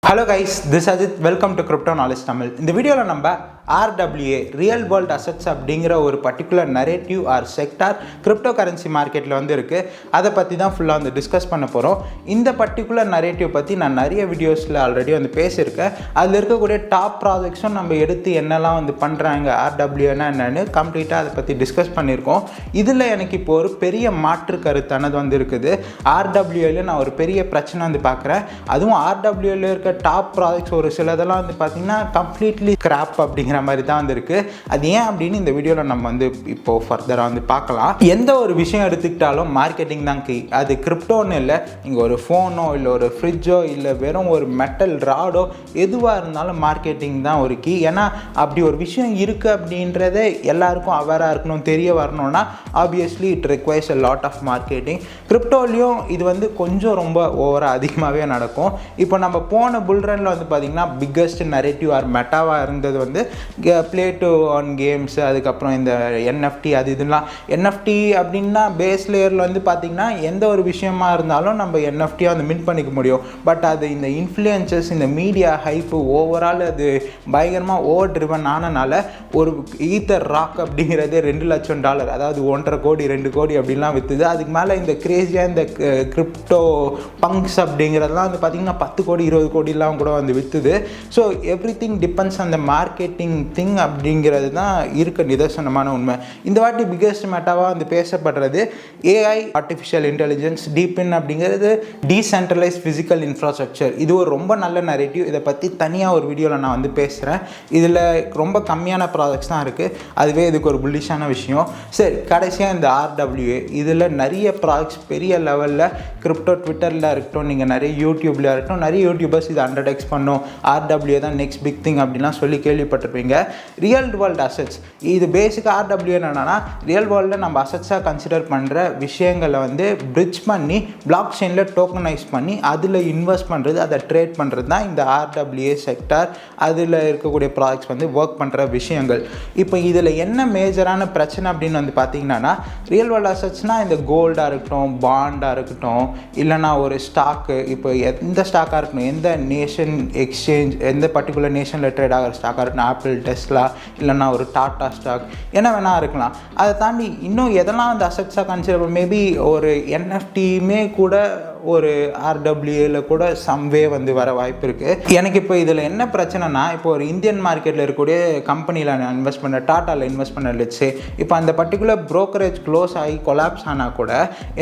Hello guys, this is Ajit. Welcome to Crypto Knowledge Tamil. இந்த வீடியோல நம்ம RWA Real World Assets அப்படிங்கிற ஒரு particular narrative or sector cryptocurrency மார்க்கெட்டில் வந்து இருக்குது. அதை பற்றி தான் ஃபுல்லாக வந்து டிஸ்கஸ் பண்ண போகிறோம். இந்த பர்టిక్యులர் நரேட்டிவ் பற்றி நான் நிறைய வீடியோஸில் ஆல்ரெடி வந்து பேசியிருக்கேன். அதில் இருக்கக்கூடிய டாப் ப்ராஜெக்ட்ஸும் நம்ம எடுத்து என்னெல்லாம் வந்து பண்ணுறாங்க RWAனா என்னென்னு கம்ப்ளீட்டாக அதை பற்றி டிஸ்கஸ் பண்ணியிருக்கோம். இதில் எனக்கு இப்போ ஒரு பெரிய மாற்று கருத்தானது வந்து இருக்குது. RWAல நான் ஒரு பெரிய பிரச்சனை வந்து பார்க்குறேன். அதுவும் RWAல இருக்க டாப் ப்ராஜெக்ட்ஸ் ஒரு சிலதெல்லாம் வந்து பார்த்திங்கன்னா கம்ப்ளீட்லி ஸ்க்ராப் அப்படிங்கிற மாதிரி தான் வந்து இருக்குது. அது ஏன் அப்படின்னு இந்த வீடியோவில் நம்ம வந்து இப்போது ஃபர்தராக வந்து பார்க்கலாம். எந்த ஒரு விஷயம் எடுத்துக்கிட்டாலும் மார்க்கெட்டிங் தான் கீ. அது கிரிப்டோன்னு இல்லை, நீங்கள் ஒரு ஃபோனோ இல்லை ஒரு ஃப்ரிட்ஜோ இல்லை வெறும் ஒரு மெட்டல் ராடோ எதுவாக இருந்தாலும் மார்க்கெட்டிங் தான் ஒரு கீ. ஏன்னா அப்படி ஒரு விஷயம் இருக்குது அப்படின்றத எல்லாருக்கும் அவேராக இருக்கணும், தெரிய வரணும்னா obviously it requires a lot of marketing. கிரிப்டோலையும் இது வந்து கொஞ்சம் ரொம்ப ஓவராக அதிகமாகவே நடக்கும். இப்போ நம்ம போன புல்ரனில் வந்து பார்த்திங்கன்னா பிக்கஸ்ட் நரேட்டிவ் ஆர் மெட்டாவாக இருந்தது வந்து ப்ளே டு ஆன் கேம்ஸ், அதுக்கப்புறம் இந்த NFT அது இதெல்லாம். NFT அப்படின்னா பேஸ் லேயரில் வந்து பார்த்திங்கன்னா எந்த ஒரு விஷயமா இருந்தாலும் நம்ம NFTயாக வந்து மின் பண்ணிக்க முடியும். பட் அது இந்த இன்ஃப்ளூயன்சஸ், இந்த மீடியா ஹைப்பு ஓவரால் அது பயங்கரமாக ஓவர் ட்ரிவன் ஆனனால ஒரு ஈத்தர் ராக் அப்படிங்கிறதே $2 லட்சம், அதாவது 1.5 கோடி 2 கோடி அப்படின்லாம் விற்றுது. அதுக்கு மேலே இந்த கிரேஸியாக இந்த கிரிப்டோ பங்க்ஸ் அப்படிங்கிறதுலாம் வந்து பார்த்திங்கன்னா 10 கோடி 20 கோடிலாம் கூட வந்து விற்றுது. ஸோ எவ்ரி திங் டிபெண்ட்ஸ் அந்த மார்க்கெட்டிங் திங் அப்படிங்கிறது தான் இருக்க நிதர்சனமான உண்மை. இந்த வாட்டி பிக்கஸ்ட் மேட்டாவாக வந்து பேசப்படுறது AI ஆர்டிஃபிஷியல் இன்டெலிஜென்ஸ் DePIN அப்படிங்கிறது டீசென்ட்ரலைஸ் ஃபிசிக்கல் இன்ஃப்ராஸ்ட்ரக்சர். இது ஒரு ரொம்ப நல்ல நரேட்டிவ். இதை பற்றி தனியாக ஒரு வீடியோவில் நான் வந்து பேசுகிறேன். இதில் ரொம்ப கம்மியான ப்ராஜெக்ட்ஸ் தான் இருக்குது, அதுவே இதுக்கு ஒரு புல்லிஷான விஷயம். சரி, கடைசியாக இந்த RWA இதில் நிறைய ப்ராஜெக்ட்ஸ் பெரிய லெவலில் கிரிப்டோ ட்விட்டரில் இருக்கட்டும், நீங்கள் நிறைய யூடியூப்ல இருக்கட்டும், நிறைய யூடியூபர்ஸ் இது 100x பண்ணோம், RWA தான் நெக்ஸ்ட் பிக் திங் அப்படின்லாம் சொல்லி கேள்விப்பட்டிருப்பீங்க. ரியல் வேர்ல்டு அசெட்ஸ் இது பேசிக்காக RWA என்னன்னா ரியல் வேர்ல்டில் நம்ம அசெட்ஸாக கன்சிடர் பண்ணுற விஷயங்களை வந்து பிரிட்ஜ் பண்ணி பிளாக் செயினில் டோக்கனைஸ் பண்ணி அதில் இன்வெஸ்ட் பண்ணுறது, அதை ட்ரேட் பண்ணுறது தான் இந்த RWA செக்டார். அதில் இருக்கக்கூடிய ப்ராஜெக்ட்ஸ் வந்து ஒர்க் பண்ணுற விஷயங்கள். இப்போ இதில் என்ன மேஜரான பிரச்சனை அப்படின்னு வந்து பார்த்தீங்கன்னா, ரியல் வேர்ல்டு அசெட்ஸ்னால் இந்த கோல்டாக இருக்கட்டும், பாண்டாக இருக்கட்டும், இல்லைனா ஒரு ஸ்டாக்கு, இப்போ எந்த ஸ்டாக்காக இருக்கணும், எந்த நேஷன் எக்ஸ்சேஞ்ச், எந்த பர்டிகுலர் நேஷனில் ட்ரேட் ஆகிற ஸ்டாக்காக இருக்கணும், ஆப்பிள், டெஸ்லா, இல்லைனா ஒரு டாட்டா ஸ்டாக், என்ன வேணால் இருக்கலாம். அதை தாண்டி இன்னும் எதெல்லாம் அந்த அசெட்ஸாக கன்சிடர், மேபி ஒரு NFTயுமே கூட ஒரு RWAல கூட சம்வே வந்து வர வாய்ப்பு இருக்குது. எனக்கு இப்போ இதில் என்ன பிரச்சனைனா, இப்போ ஒரு இந்தியன் மார்க்கெட்டில் இருக்கக்கூடிய கம்பெனியில் நான் இன்வெஸ்ட் பண்ண, டாட்டாவில் இன்வெஸ்ட் பண்ண லெட்ஸே, இப்போ அந்த பர்டிகுலர் ப்ரோக்கரேஜ் க்ளோஸ் ஆகி கொலாப்ஸ் ஆனால் கூட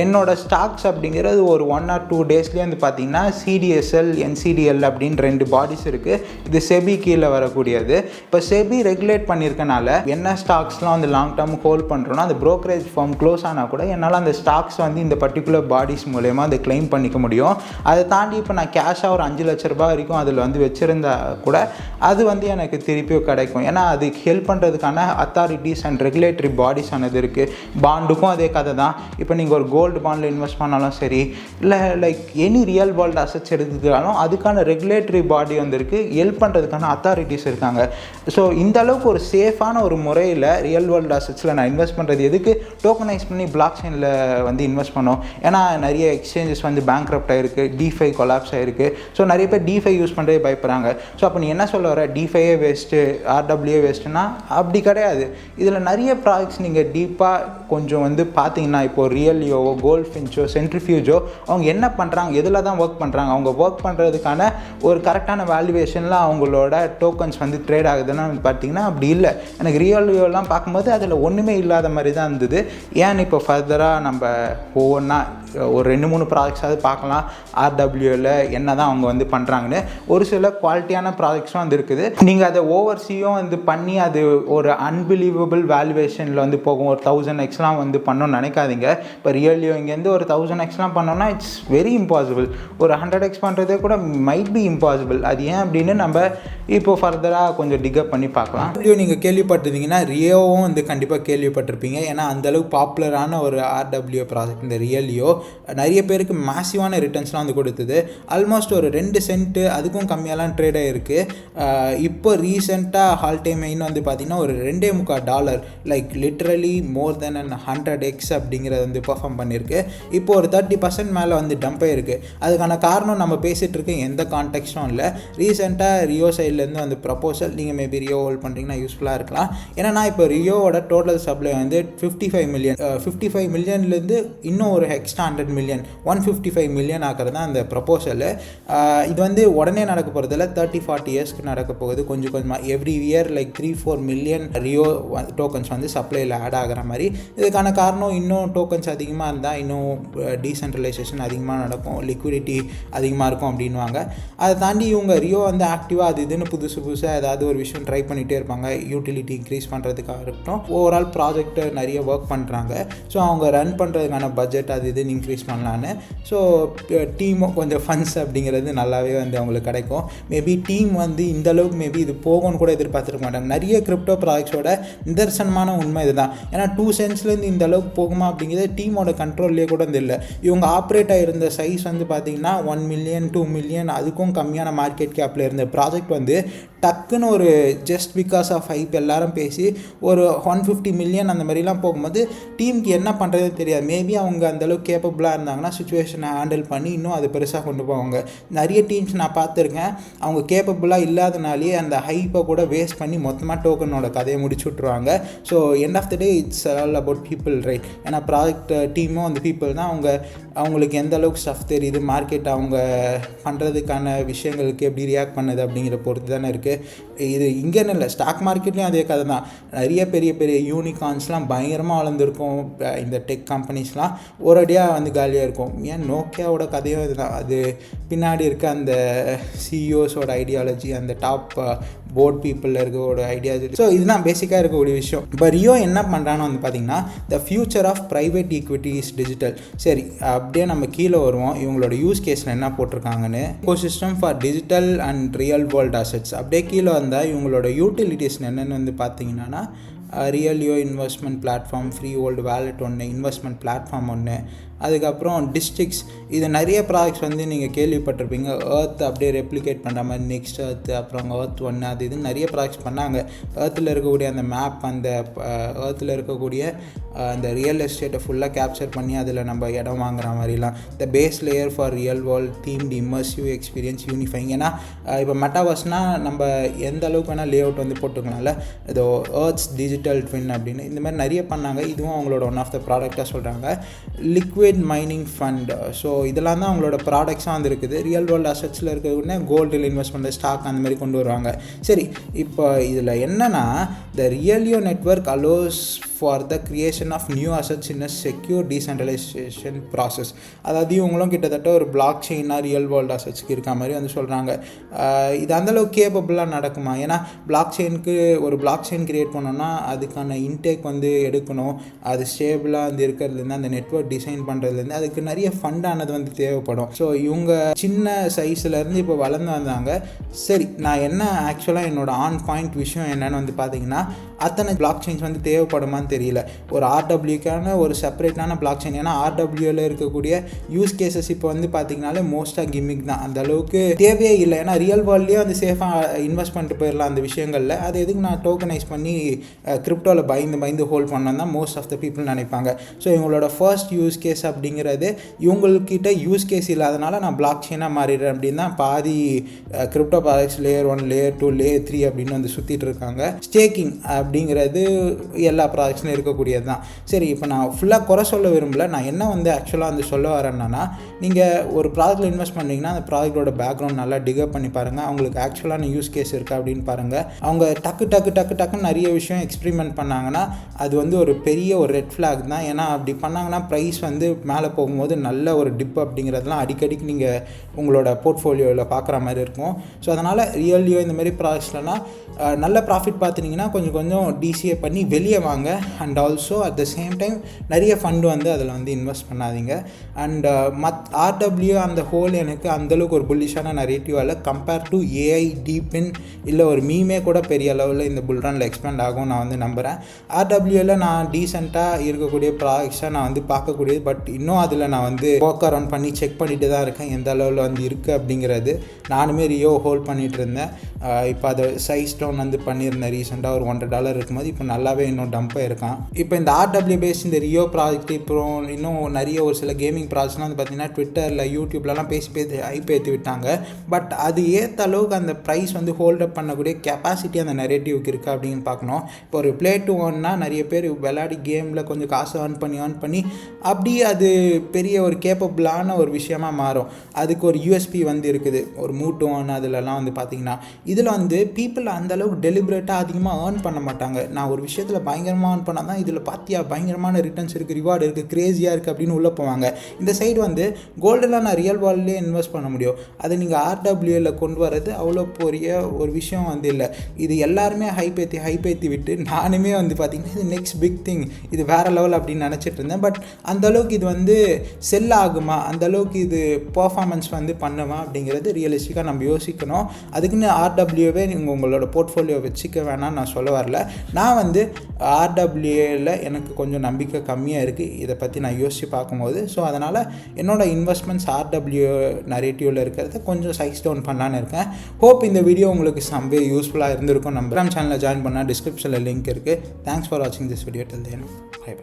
என்னோடய ஸ்டாக்ஸ் அப்படிங்கிறது ஒரு 1 or 2 டேஸ்லேயே வந்து பார்த்திங்கன்னா CDSL NCDL அப்படின்னு 2 பாடிஸ் இருக்குது. இது செபி கீழே வரக்கூடியது. இப்போ செபி ரெகுலேட் பண்ணியிருக்கனால என்ன ஸ்டாக்ஸ்லாம் வந்து லாங் டேர்ம் ஹோல்ட் பண்ணுறோன்னா, அந்த ப்ரோக்கரேஜ் ஃபார்ம் க்ளோஸ் ஆனால் கூட என்னால் அந்த ஸ்டாக்ஸ் வந்து இந்த பர்டிகுலர் பாடிஸ் மூலயமா அதை கிளைம் பண்ணிக்க முடியும். அதை தாண்டி இப்போ நான் கேஷாக ஒரு 5 லட்ச ரூபாய் வரைக்கும் அதில் வந்து வச்சுருந்தா கூட அது வந்து எனக்கு திருப்பியும் கிடைக்கும். ஏன்னா அதுக்கு ஹெல்ப் பண்ணுறதுக்கான அத்தாரிட்டிஸ் அண்ட் ரெகுலேட்டரி பாடிஸ் ஆனது இருக்குது. பாண்டுக்கும் அதே கதை தான். இப்போ நீங்கள் ஒரு கோல்டு பாண்டில் இன்வெஸ்ட் பண்ணாலும் சரி, இல்லை like any real world assets எடுத்துக்கிட்டாலும் அதுக்கான ரெகுலேட்டரி பாடி வந்து இருக்குது, ஹெல்ப் பண்ணுறதுக்கான அத்தாரிட்டிஸ் இருக்காங்க. ஸோ இந்த அளவுக்கு ஒரு சேஃபான ஒரு முறையில் ரியல் வேர்ல்டு அசெட்ஸில் நான் இன்வெஸ்ட் பண்ணுறது எதுக்கு, டோக்கனைஸ் பண்ணி பிளாக் செயினில் வந்து இன்வெஸ்ட் பண்ணோம். ஏன்னா நிறைய எக்ஸ்சேஞ்சஸ் வந்து பேங்க்ரப்ட் ஆகிருக்கு, DeFi கொலாப்ஸ் ஆகிருக்கு. ஸோ நிறைய பேர் DeFi யூஸ் பண்ணுறதே பயப்படுறாங்க. ஸோ அப்போ நீ என்ன சொல்ல வர, DeFiயே வேஸ்ட்டு, RWA வேஸ்ட்டுன்னா அப்படி கிடையாது. இதில் நிறைய ப்ராஜெக்ட்ஸ் நீங்கள் டீப்பாக கொஞ்சம் வந்து பார்த்தீங்கன்னா, இப்போது ரியலியோவோ, கோல்ட் ஃபின்ச்சோ, சென்ட்ரிஃபியூஜோ அவங்க என்ன பண்ணுறாங்க, எதில் தான் ஒர்க் பண்ணுறாங்க, அவங்க ஒர்க் பண்ணுறதுக்கான ஒரு கரெக்டான வேல்யூவேஷனில் அவங்களோட டோக்கன்ஸ் வந்து ட்ரேட் ஆகுதுன்னு பார்த்தீங்கன்னா அப்படி இல்லை. எனக்கு ரியலியோலாம் பார்க்கும்போது அதில் ஒன்றுமே இல்லாத மாதிரி தான் இருந்தது. ஏன் இப்போ ஃபர்தராக நம்ம ஒவ்வொன்றா ஒரு 2-3 ப்ராஜெக்ட்ஸாவது பார்க்கலாம் RWAல என்ன தான் அவங்க வந்து பண்ணுறாங்கன்னு. ஒரு சில குவாலிட்டியான ப்ராஜெக்ட்ஸும் வந்து இருக்குது. நீங்கள் அதை ஓவர்சீயும் வந்து பண்ணி அது ஒரு அன்பிலீவபிள் வேல்யூவேஷனில் வந்து போகும். ஒரு 1000x வந்து பண்ணணும்னு நினைக்காதீங்க. இப்போ ரியலியோ இங்கேருந்து ஒரு 1000x பண்ணோன்னா இட்ஸ் வெரி இம்பாசிபிள். ஒரு 100x பண்ணுறதே கூட மைட் பி இம்பாசிபிள். அது ஏன் அப்படின்னு நம்ம இப்போ ஃபர்தராக கொஞ்சம் டிகப் பண்ணி பார்க்கலாம். நீங்கள் கேள்விப்பட்டிருந்தீங்கன்னா ரியோவும் வந்து கண்டிப்பாக கேள்விப்பட்டிருப்பீங்க. ஏன்னா அந்தளவுக்கு பாப்புலரான ஒரு RWA ப்ராஜெக்ட் இந்த ரியலியோ. நிறைய பேருக்கு மேசிவான ரிட்டர்ன்ஸ்லாம் வந்து கொடுத்தது. ஆல்மோஸ்ட் ஒரு 2 சென்ட்டு அதுக்கும் கம்மியாலாம் ட்ரேட் ஆகிருக்கு. இப்போ ரீசெண்டாக ஹால் டைம் மெயின் வந்து பார்த்திங்கன்னா ஒரு $2.25 லைக் லிட்ரலி மோர் தென் 100x அப்படிங்கிறத வந்து பர்ஃபார்ம் பண்ணியிருக்கு. இப்போ ஒரு 30% மேலே வந்து டம்ப் ஆகிருக்கு. அதுக்கான காரணம் நம்ம பேசிகிட்டு இருக்க எந்த கான்டெக்ஸ்டும் இல்லை. ரீசெண்டாக ரியோ சைட்லேருந்து வந்து ப்ரப்போசல், நீங்கள் மேபி ரியோ ஹோல்ட் பண்ணுறீங்கன்னா யூஸ்ஃபுல்லாக இருக்கலாம். ஏன்னா இப்போ ரியோவோட டோட்டல் சப்ளை வந்து 55 மில்லியன், 55 மில்லியன்லேருந்து இன்னும் ஒரு எக்ஸ்ட்ரா 100 மில்லியன் 155 மில்லியன் ஆகிறது தான் அந்த ப்ரப்போசல். இது வந்து உடனே நடக்க போகிறதில்ல, 30-40 இயர்ஸ்க்கு நடக்க போகுது. கொஞ்சம் கொஞ்சமாக every year like 3-4 million Rio tokens வந்து சப்ளையில் ஆட் ஆகிற மாதிரி. இதுக்கான காரணம் இன்னும் டோக்கன்ஸ் அதிகமாக இருந்தால் இன்னும் டீசென்ட்ரலைசேஷன் அதிகமாக நடக்கும், லிக்விடிட்டி அதிகமாக இருக்கும் அப்படின்வாங்க. அதை தாண்டி இவங்க ரியோ வந்து ஆக்டிவாக அது இதுன்னு புதுசாக ஏதாவது ஒரு விஷயம் ட்ரை பண்ணிகிட்டே இருப்பாங்க. யூட்டிலிட்டி இன்க்ரீஸ் பண்ணுறதுக்காக இருக்கட்டும், ஓவரால் ப்ராஜெக்டை நிறைய ஒர்க் பண்ணுறாங்க. ஸோ அவங்க ரன் பண்ணுறதுக்கான பட்ஜெட் அது இதுன்னு இன்க்ரீஸ் பண்ணலான்னு. ஸோ டீமும் கொஞ்சம் ஃபண்ட்ஸ் அப்படிங்கிறது நல்லாவே வந்து அவங்களுக்கு கிடைக்கும். மேபி டீம் வந்து இந்தளவுக்கு மேபி இது போகும்னு கூட எதிர்பார்த்துருக்க மாட்டாங்க. நிறைய கிரிப்டோ ப்ராஜெக்ட்ஸோட நிதர்சனமான உண்மை இதுதான். ஏன்னா 2 சென்ட்ஸ்லேருந்து இந்த அளவுக்கு போகுமா அப்படிங்கிறது டீமோட கண்ட்ரோல்லே கூட இல்லை. இவங்க ஆப்ரேட் ஆகிருந்த சைஸ் வந்து பார்த்திங்கன்னா 1 மில்லியன் 2 மில்லியன் அதுக்கும் கம்மியான மார்க்கெட் கேப்பில் இருந்த ப்ராஜெக்ட் வந்து டக்குன்னு ஒரு ஜஸ்ட் பிகாஸ் ஆஃப் ஹைப் எல்லாரும் பேசி ஒரு 150 மில்லியன் அந்த மாதிரிலாம் போகும்போது டீமுக்கு என்ன பண்ணுறதே தெரியாது. மேபி அவங்க அந்தளவுக்கு கேப்பபிளாக இருந்தாங்கன்னா சுச்சுவேஷனை ஹேண்டில் பண்ணி இன்னும் அது பெருசாக கொண்டு போவாங்க. நிறைய டீம்ஸ் நான் பார்த்துருக்கேன், அவங்க கேப்பபிளாக இல்லாதனாலே அந்த ஹைப்பை கூட வேஸ்ட் பண்ணி மொத்தமாக டோக்கனோட கதையை முடிச்சு விட்ருவாங்க. So end of the day it's all about people, right? ஏன்னா ப்ராஜெக்ட் டீமும் அந்த பீப்புள் தான். அவங்களுக்கு எந்த அளவுக்கு ஸ்டஃப் தெரியுது, மார்க்கெட் அவங்க பண்ணுறதுக்கான விஷயங்களுக்கு எப்படி ரியாக்ட் பண்ணுது அப்படிங்கிற பொறுத்து தானே இருக்குது. இது இங்கேன்னு இல்லை, ஸ்டாக் மார்க்கெட்லேயும் அதே கதை தான். நிறைய பெரிய பெரிய யூனிகார்ன்ஸ்லாம் பயங்கரமாக வளர்ந்துருக்கும். இந்த டெக் கம்பெனிஸ்லாம் ஒரடியாக வந்து காலியாக இருக்கும். ஏன் நோக்கியாவோட கதையும் இதுதான். அது பின்னாடி இருக்க அந்த சிஇஓஸோட ஐடியாலஜி, அந்த டாப் போர்ட் பீப்புளில் இருக்கோட ஐடியாலஜி. ஸோ இதுதான் பேசிக்காக இருக்கக்கூடிய விஷயம். இப்போ ரியோ என்ன பண்ணுறான்னு வந்து பார்த்திங்கன்னா, the future of private equity is digital. சரி, அப்படியே நம்ம கீழே வருவோம். இவங்களோட யூஸ் கேஸில் என்ன போட்டிருக்காங்கன்னு, ecosystem for digital and real world assets. அப்படியே கீழே வந்தால் இவங்களோட யூட்டிலிட்டிஸ் என்னென்னு வந்து பார்த்தீங்கன்னா, Realio investment platform, free old wallet ஒன்று, இன்வெஸ்ட்மெண்ட் பிளாட்ஃபார்ம் ஒன்று, அதுக்கப்புறம் டிஸ்ட்ரிக்ஸ். இது நிறைய ப்ராஜெக்ட்ஸ் வந்து நீங்கள் கேள்விப்பட்டிருப்பீங்க. எர்த் அப்படியே ரெப்ளிகேட் பண்ணுற மாதிரி நெக்ஸ்ட் எர்த், அப்புறம் எர்த் ஒன்று, அது இது நிறைய ப்ராஜெக்ட்ஸ் பண்ணாங்க. எர்த்தில் இருக்கக்கூடிய அந்த மேப், அந்த எர்த்தில் இருக்கக்கூடிய அந்த ரியல் எஸ்டேட்டை ஃபுல்லாக கேப்சர் பண்ணி அதில் நம்ம இடம் வாங்குற மாதிரிலாம். The base layer for real world themed immersive experience unifying. ஏன்னா இப்போ மெட்டாவர்ஸ்னால் நம்ம எந்த அளவுக்கு வேணால் லே அவுட் வந்து போட்டுக்கலாம்ல, இதோ எர்த்ஸ் டிஜிட்டல் ட்வின் அப்படின்னு இந்த மாதிரி நிறைய பண்ணாங்க. இதுவும் அவங்களோட ஒன் ஆஃப் த ப்ராடக்டாக சொல்கிறாங்க. Liquid mining fund. ஸோ இதெல்லாம் தான் அவங்களோட ப்ராடக்ட்ஸாக வந்துருக்குது. ரியல் வேர்ல்டு அசெட்ஸில் இருக்கிற கோல்டில் இன்வெஸ்ட் பண்ணுற ஸ்டாக் அந்த மாதிரி கொண்டு வருவாங்க. சரி, இப்போ இதில் என்னென்னா, the Realio network allows for the creation of new assets in a secure decentralisation process. அதாவது இவங்களும் கிட்டத்தட்ட ஒரு பிளாக் செயினாக ரியல் வேர்ல்டு அசெட்ஸ்க்கு இருக்க மாதிரி வந்து சொல்கிறாங்க. இது அந்தளவுக்கு கேப்பபிளாக நடக்குமா? ஏன்னா பிளாக் செயினுக்கு ஒரு பிளாக் செயின் கிரியேட் பண்ணோன்னா அதுக்கான இன்டேக் வந்து எடுக்கணும். அது ஸ்டேபிளாக வந்து இருக்கிறதுலேருந்து அந்த நெட்வொர்க் டிசைன் பண்ணுறதுலேருந்து அதுக்கு நிறைய ஃபண்டானது வந்து தேவைப்படும். ஸோ இவங்க சின்ன சைஸ்லேருந்து இப்போ வளர்ந்து வந்தாங்க. சரி, நான் என்ன ஆக்சுவலாக என்னோட ஆன் பாயிண்ட் விஷயம் என்னென்னு வந்து பார்த்தீங்கன்னா, அத்தனை பிளாக் செயின்ஸ் வந்து தேவைப்படுமான்னு தெரியல. ஒரு ஆர்டபிள்யூக்கான ஒரு செப்பரேட்டான பிளாக் செயின். ஏன்னா ஆர்டபிள்யூவில் இருக்கக்கூடிய யூஸ் கேசஸ் இப்போ வந்து பார்த்தீங்கன்னாலே மோஸ்ட்டாக கிமிக் தான், அந்த அளவுக்கு தேவையே இல்லை. ஏன்னா ரியல் வேர்ல்ட்லேயே வந்து சேஃபாக இன்வெஸ்ட் பண்ணிட்டு போயிடலாம் அந்த விஷயங்களில். அது எதுக்கு நான் டோக்கனைஸ் பண்ணி கிரிப்டோவில் பயந்து ஹோல்ட் பண்ணோம் தான் மோஸ்ட் ஆஃப் த பீப்புள் நினைப்பாங்க. ஸோ இவங்களோட ஃபர்ஸ்ட் யூஸ் கேஸ் அப்படிங்கிறது இவங்கக்கிட்ட யூஸ் கேஸ் இல்லாதனால நான் பிளாக் செயினாக மாறிடுறேன் அப்படின்னு தான் பாதி crypto projects layer 1, layer 2, layer 3 அப்படின்னு வந்து சுற்றிட்டு இருக்காங்க. ஸ்டேக்கிங் அப்படிங்கிறது எல்லா ப்ராஜெக்ட்ஸ்லையும் இருக்கக்கூடியது தான். சரி, இப்போ நான் ஃபுல்லாக குறை சொல்ல விரும்பல. நான் என்ன வந்து ஆக்சுவலாக வந்து சொல்ல வரேன்னா, நீங்கள் ஒரு ப்ராஜெக்ட்டில் இன்வெஸ்ட் பண்ணுறீங்கன்னா அந்த ப்ராஜெக்டோட பேக்ரவுண்ட் நல்லா டிகப் பண்ணி பாருங்கள். அவங்களுக்கு ஆக்சுவலான யூஸ் கேஸ் இருக்கா அப்படின்னு பாருங்கள். அவங்க டக்குன்னு நிறைய விஷயம் எக்ஸ்பெரிமெண்ட் பண்ணாங்கன்னா அது வந்து ஒரு பெரிய ஒரு ரெட் ஃப்ளாக் தான். ஏன்னா அப்படி பண்ணாங்கன்னா ப்ரைஸ் வந்து மேலே போகும்போது நல்ல ஒரு டிப் அப்படிங்கிறதுலாம் அடிக்கடிக்கு நீங்கள் உங்களோட போர்ட்ஃபோலியோவில் பார்க்குற மாதிரி இருக்கும். ஸோ அதனால் ரியலியோ இந்த மாதிரி ப்ராடக்ட்ஸ்லாம் நல்ல ப்ராஃபிட் பார்த்துட்டிங்கன்னா கொஞ்சம் டிசிஏ பண்ணி வெளியே வாங்க. And also at the same time நிறைய ஃபண்டு வந்து அதில் வந்து இன்வெஸ்ட் பண்ணாதீங்க. அண்ட் RWA அந்த ஹோல் எனக்கு அந்தளவுக்கு ஒரு புல்லிஷான நரேட்டிவ் இல்லை. கம்பேர் டு AI, DePIN இல்லை ஒரு மீமே கூட பெரிய லெவலில் இந்த புல்ரனில் எக்ஸ்பேண்ட் ஆகும் நான் வந்து நம்புகிறேன். RWAவில் நான் டீசெண்டாக இருக்கக்கூடிய ப்ராடக்ட்ஸை நான் வந்து பார்க்கக்கூடியது. பட் இன்னும் அதில் நான் வந்து ஒர்க் அரவுண்ட் பண்ணி செக் பண்ணிட்டு தான் இருக்கேன் எந்த அளவில் வந்து இருக்குது அப்படிங்கிறது. நானுமே ரியோ ஹோல்ட் பண்ணிகிட்டு இருந்தேன். இப்போ அதை சைஸ் டவுன் வந்து பண்ணியிருந்தேன் ரீசெண்டாக ஒரு $100 இருக்கும்போது. இப்போ நல்லாவே இன்னும் டம்பாக இருக்கான். இப்போ இந்த RWA பேஸ் இந்த ரியோ ப்ராஜெக்ட் அப்புறம் இன்னும் நிறைய ஒரு சில கேமிங் ப்ராஜெக்ட்லாம் வந்து பார்த்திங்கன்னா ட்விட்டரில் யூடியூப்லலாம் பேசி ஹைப் ஏற்றி விட்டாங்க. பட் அது ஏற்ற அளவுக்கு அந்த ப்ரைஸ் வந்து ஹோல்டப் பண்ணக்கூடிய கெப்பாசிட்டி அந்த நரேட்டிவ்க்கு இருக்குது அப்படின்னு பார்க்கணும். இப்போ ஒரு Play to Earnனா நிறைய பேர் விளையாடி கேமில் கொஞ்சம் காசு ஏர்ன் பண்ணி அப்படி அது பெரிய ஒரு கேப்பபிளான ஒரு விஷயமாக மாறும். அதுக்கு ஒரு USP வந்து இருக்குது. ஒரு மூவ் டு earn அதிலலாம் வந்து பார்த்திங்கன்னா இதில் வந்து பீப்புள் அந்தளவுக்கு டெலிபரேட்டாக அதிகமாக ஏர்ன் பண்ண மாட்டாங்க. நான் ஒரு விஷயத்தில் பயங்கரமாக ஏர்ன் பண்ணால் தான் இதில் பார்த்தியா பயங்கரமான ரிட்டர்ன்ஸ் இருக்குது, ரிவார்டு இருக்குது, க்ரேஸியாக இருக்குது அப்படின்னு உள்ளே போவாங்க. இந்த சைடு வந்து கோல்டெலாம் நான் ரியல் வேர்ல்ட்லேயே இன்வெஸ்ட் பண்ண முடியும். அதை நீங்கள் RWAவில் கொண்டு வரது அவ்வளோ பெரிய ஒரு விஷயம் வந்து இல்லை. இது எல்லாருமே ஹைப் ஏற்றி விட்டு நானுமே வந்து பார்த்திங்கன்னா இது நெக்ஸ்ட் பிக் திங், இது வேறு லெவல் அப்படின்னு நினச்சிட்டு இருந்தேன். பட் அந்தளவுக்கு இது வந்து செல் ஆகுமா, அந்தளவுக்கு இது பர்ஃபார்மன்ஸ் வந்து பண்ணுமா அப்படிங்கிறது ரியலிஸ்டிக்காக நம்ம யோசிக்கணும். அதுக்குன்னு RWAவே நீங்கள் உங்களோட போர்ட்ஃபோலியோ வச்சுக்க வேணாம்னு நான் சொல்ல வரல. நான் வந்து RWAவில் எனக்கு கொஞ்சம் நம்பிக்கை கம்மியாக இருக்குது இதை பற்றி நான் யோசித்து பார்க்கும்போது. ஸோ அதனால் என்னோடய இன்வெஸ்ட்மெண்ட்ஸ் RWA நரேட்டிவில் இருக்கிறத கொஞ்சம் சைஸ் டவுன் பண்ணலான்னு இருக்கேன். ஹோப் இந்த வீடியோ உங்களுக்கு சம்வே யூஸ்ஃபுல்லாக இருந்திருக்கும். நம்ம சேனலில் ஜாயின் பண்ணால் டிஸ்கிரிப்ஷனில் லிங்க் இருக்குது. தேங்க்ஸ் ஃபார் வாட்சிங் this video. Till then bye by.